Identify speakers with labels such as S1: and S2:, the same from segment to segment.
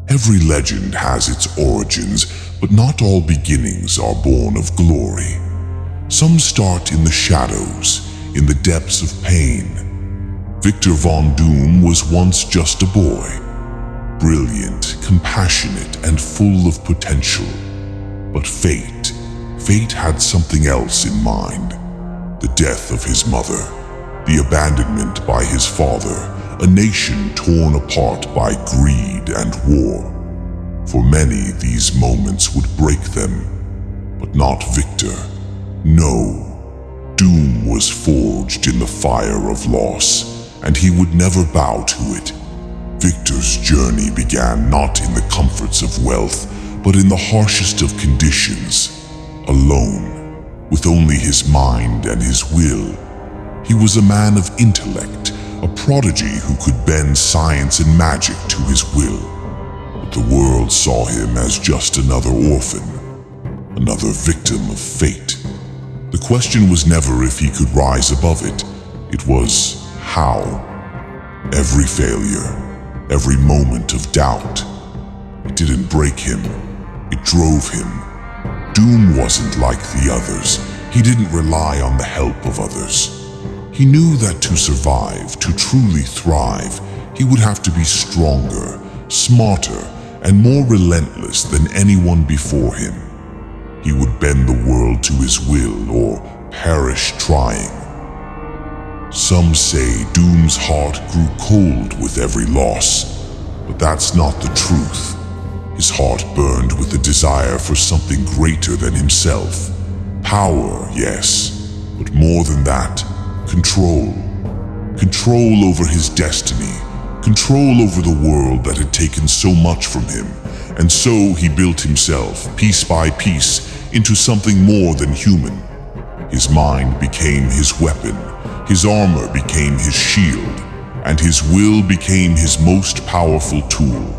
S1: Every legend has its origins, but not all beginnings are born of glory. Some start in the shadows, in the depths of pain. Victor Von Doom was once just a boy, brilliant, compassionate, and full of potential. But fate had something else in mind. The death of his mother, the abandonment by his father, a nation torn apart by greed and war. For many, these moments would break them, but not Victor. No. Doom was forged in the fire of loss, and he would never bow to it. Victor's journey began not in the comforts of wealth, but in the harshest of conditions. Alone, with only his mind and his will. He was a man of intellect, a prodigy who could bend science and magic to his will. But the world saw him as just another orphan, another victim of fate. The question was never if he could rise above it. It was how. Every failure, every moment of doubt. It didn't break him, it drove him. Doom wasn't like the others. He didn't rely on the help of others. He knew that to survive, to truly thrive, he would have to be stronger, smarter, and more relentless than anyone before him. He would bend the world to his will or perish trying. Some say Doom's heart grew cold with every loss, but that's not the truth. His heart burned with the desire for something greater than himself. Power, yes, but more than that, control. Control over his destiny, control over the world that had taken so much from him. And so he built himself, piece by piece, into something more than human. His mind became his weapon, his armor became his shield, and his will became his most powerful tool.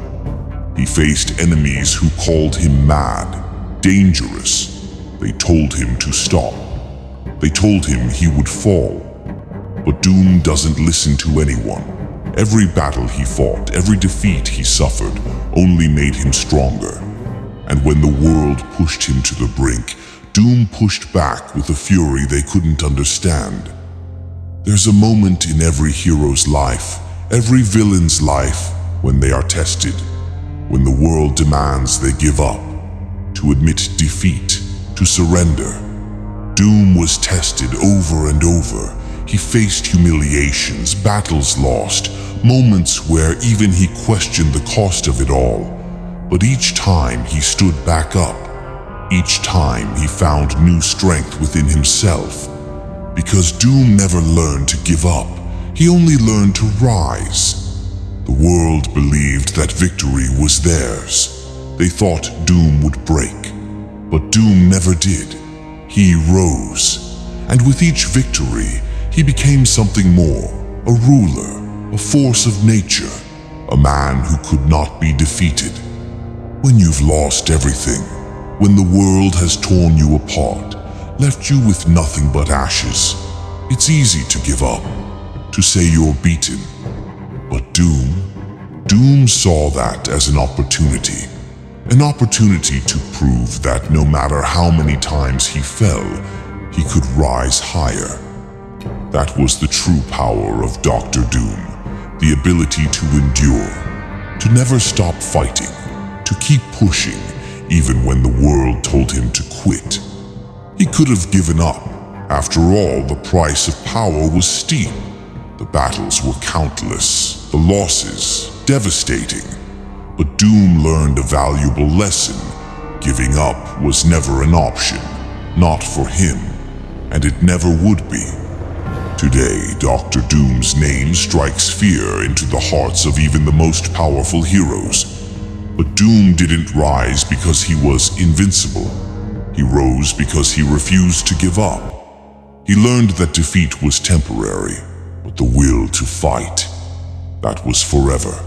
S1: He faced enemies who called him mad, dangerous. They told him to stop. They told him he would fall. But Doom doesn't listen to anyone. Every battle he fought, every defeat he suffered, only made him stronger. And when the world pushed him to the brink, Doom pushed back with a fury they couldn't understand. There's a moment in every hero's life, every villain's life, when they are tested. When the world demands they give up, to admit defeat, to surrender. Doom was tested over and over. He faced humiliations, battles lost, moments where even he questioned the cost of it all. But each time he stood back up. Each time he found new strength within himself. Because Doom never learned to give up. He only learned to rise. The world believed that victory was theirs. They thought Doom would break. But Doom never did. He rose. And with each victory, he became something more. A ruler, a force of nature, a man who could not be defeated. When you've lost everything, when the world has torn you apart, left you with nothing but ashes, it's easy to give up, to say you're beaten. But Doom saw that as an opportunity to prove that no matter how many times he fell, he could rise higher. That was the true power of Dr. Doom, the ability to endure, to never stop fighting, to keep pushing, even when the world told him to quit. He could have given up. After all, the price of power was steep. The battles were countless, the losses devastating. But Doom learned a valuable lesson. Giving up was never an option, not for him, and it never would be. Today, Dr. Doom's name strikes fear into the hearts of even the most powerful heroes. But Doom didn't rise because he was invincible. He rose because he refused to give up. He learned that defeat was temporary, but the will to fight, that was forever.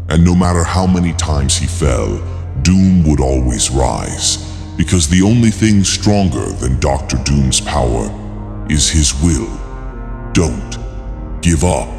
S1: And no matter how many times he fell, Doom would always rise, because the only thing stronger than Dr. Doom's power is his will. Don't give up.